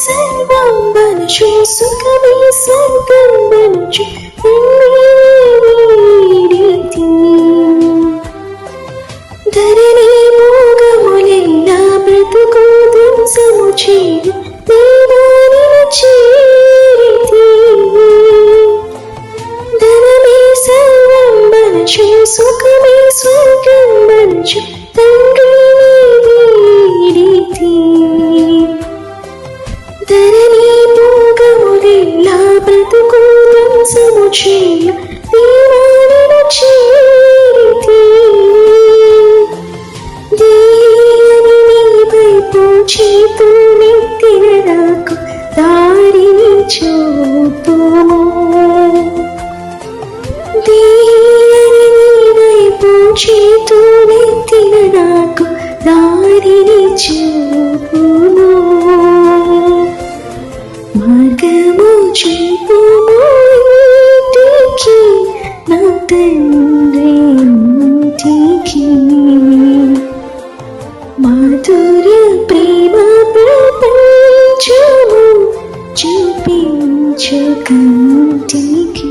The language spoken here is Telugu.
సర్వం వనచు సుఖమే స్వర్గం వనచు ధరణి మోగములెల్లా బ్రతుకు ధ్వంసము చేయు దేవాని చేరితి ధనమే సర్వం వనచు సుఖమే స్వర్గం వనచు తండ్రి నీతి ధరణి మోగములెల్లా బ్రతుకు ధ్వంసము చేయు దేవాని చేరితి చేతులెత్తిన నాకు దారిని చూపుము దేని వైపు చేతులెత్తిన నాకు దారిని చూపుము మార్గము చూపుము ఇంటికి నా తండ్రి ఇంటికి మాధుర్య ప్రేమ ప్రపంచము చూపించు కంటికి